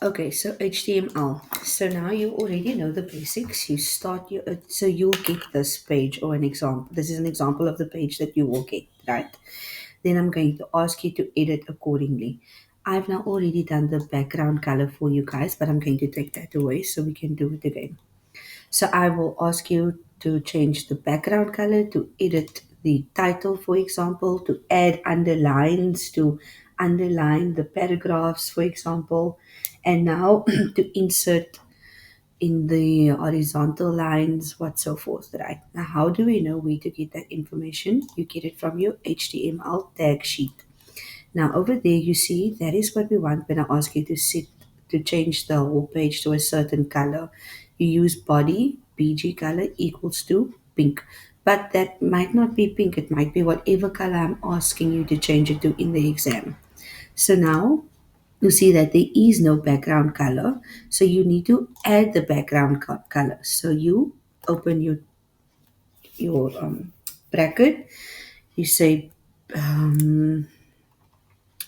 Okay, so HTML. So now you already know the basics. You start your so you'll get this page or an example. This is an example of the page that you will get, right? Then I'm going to ask you to edit accordingly. I've now already done the background color for you guys, but I'm going to take that away so we can do it again. So I will ask you to change the background color, to edit the title, for example, to add underlines, to underline the paragraphs, for example, and now to insert in the horizontal lines, what so forth, right? Now, how do we know where to get that information? You get it from your HTML tag sheet. Now over there you see that is what we want when I ask you to change the whole page to a certain color. You use body BG color equals to pink. But that might not be pink, it might be whatever color I'm asking you to change it to in the exam. So now you see that there is no background color. So you need to add the background color. So you open your bracket, you say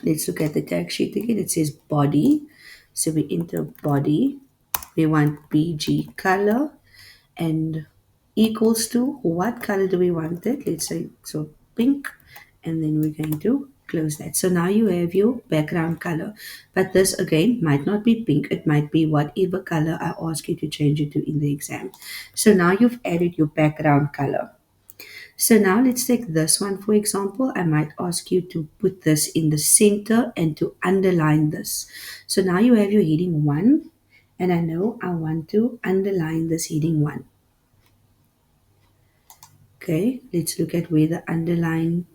let's look at the tag sheet again. It says body. So we enter body. We want BG color and equals to what color do we want it? Let's say so pink. And then we're going to close that. So now you have your background color. But this again might not be pink. It might be whatever color I ask you to change it to in the exam. So now you've added your background color. So now let's take this one for example. I might ask you to put this in the center and to underline this. So now you have your heading 1 and I know I want to underline this heading 1. Okay, let's look at where the underline,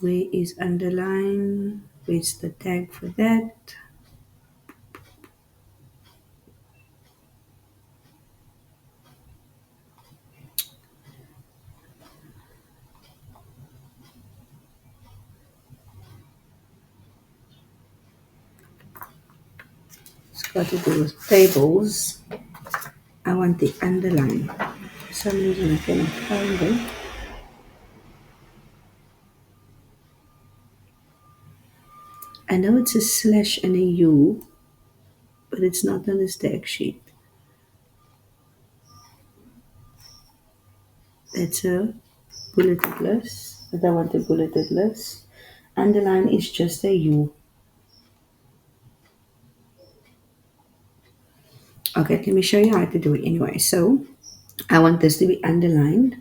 where is underline, where's the tag for that? It's got to do with tables. I want the underline. For some reason I cannot find it. I know it's a slash and a U, but it's not on this tag sheet. That's a bulleted list. But I want a bulleted list. Underline is just a U. Okay, let me show you how to do it anyway. So I want this to be underlined.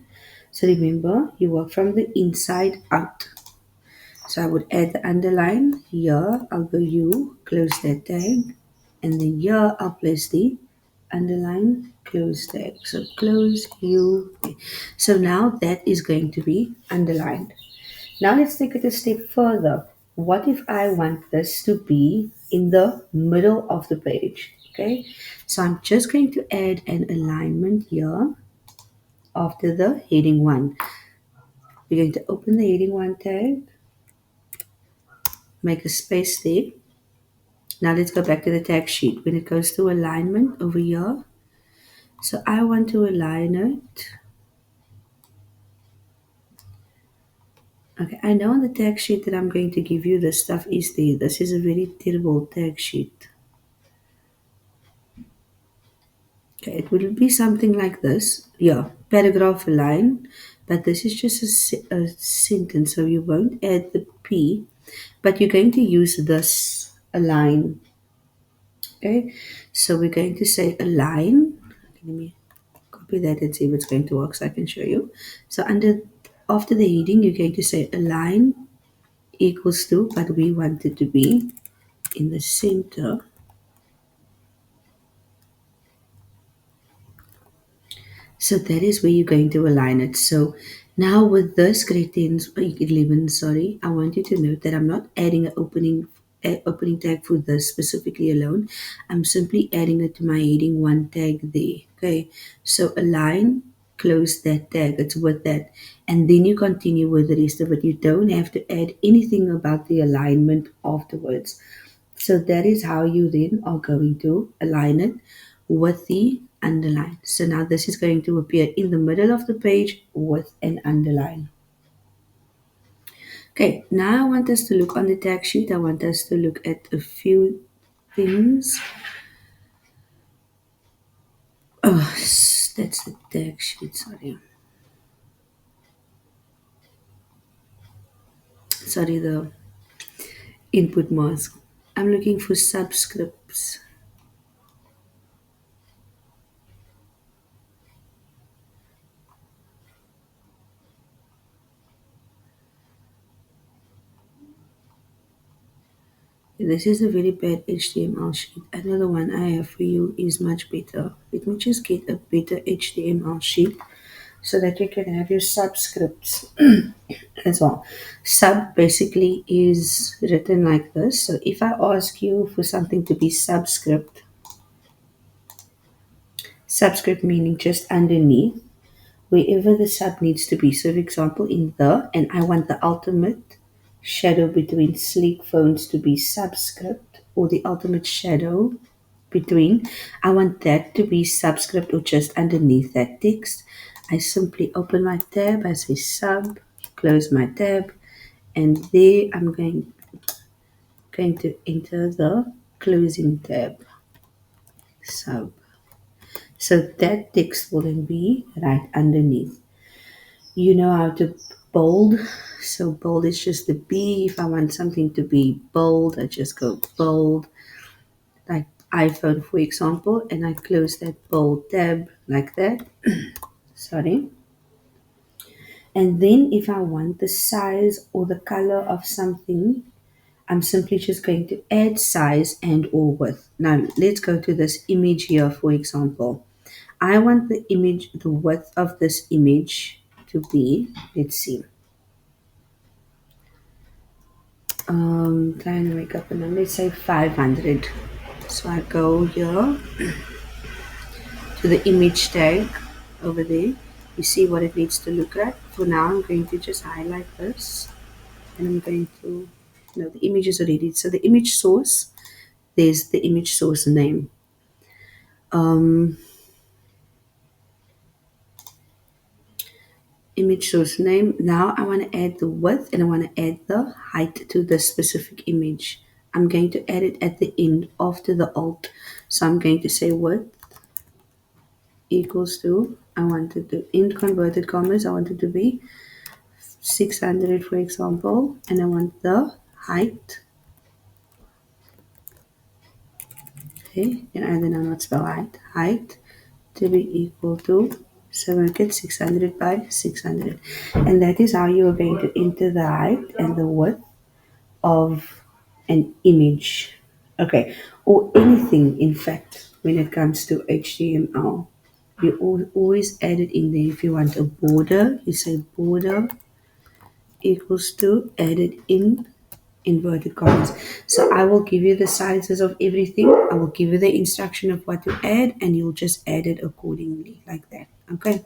So remember, you work from the inside out. So I would add the underline here. I'll go U, close that tag, and then here I'll place the underline close tag. So close U. So now that is going to be underlined. Now let's take it a step further. What if I want this to be in the middle of the page? Okay, so I'm just going to add an alignment here after the heading 1. We're going to open the heading 1 tag, make a space there. Now let's go back to the tag sheet. When it goes to alignment over here, so I want to align it. Okay, I know on the tag sheet that I'm going to give you, the stuff is there. This is a very terrible tag sheet. Okay, it will be something like this. Yeah, paragraph align, but this is just a sentence, so you won't add the P, but you're going to use this align. Okay, so we're going to say align. Let me copy that and see if it's going to work so I can show you. So after the heading, you're going to say align equals to, but we want it to be in the center. So that is where you're going to align it. So now with this grade 10, 11, sorry, I want you to note that I'm not adding an opening tag for this specifically alone. I'm simply adding it to my heading 1 tag there. Okay, so align, close that tag, it's with that. And then you continue with the rest of it. You don't have to add anything about the alignment afterwards. So that is how you then are going to align it with the underline. So now this is going to appear in the middle of the page with an underline. Okay, now I want us to look on the tag sheet. I want us to look at a few things. Oh, that's the tag sheet, sorry. Sorry, the input mask. I'm looking for subscripts. This is a very bad HTML sheet. Another one I have for you is much better. Let me just get a better HTML sheet so that you can have your subscripts as well. Sub basically is written like this. So if I ask you for something to be subscript meaning just underneath, wherever the sub needs to be. So, for example, in the, and I want the ultimate shadow between sleek phones to be subscript, or the ultimate shadow between, I want that to be subscript or just underneath that text. I simply open my tab, I say sub, close my tab, and there I'm going to enter the closing tab, sub. So that text will then be right underneath. You know how to bold. So bold is just the B. If I want something to be bold, I just go bold, like iPhone, for example, and I close that bold tab like that. Sorry. And then if I want the size or the color of something, I'm simply just going to add size and or width. Now let's go to this image here, for example. I want the width of this image to be, let's see, trying to make up a number, let's say 500. So I go here to the image tag over there. You see what it needs to look like. For now, I'm going to just highlight this and I'm going to, no, the image is already, so the image source, there's the image source name. Um, Image source name. Now I want to add the width and I want to add the height to the specific image. I'm going to add it at the end after the alt. So I'm going to say width equals to, I want it to, in converted commas, I want it to be 600, for example, and I want the height, okay, and then I'm not spell height to be equal to, so we get 600 by 600, and that is how you are going to enter the height and the width of an image, okay, or anything, in fact, when it comes to HTML. You always add it in there. If you want a border, you say border equals to added in inverted commas. So I will give you the sizes of everything. I will give you the instruction of what to add, and you'll just add it accordingly, like that. Okay.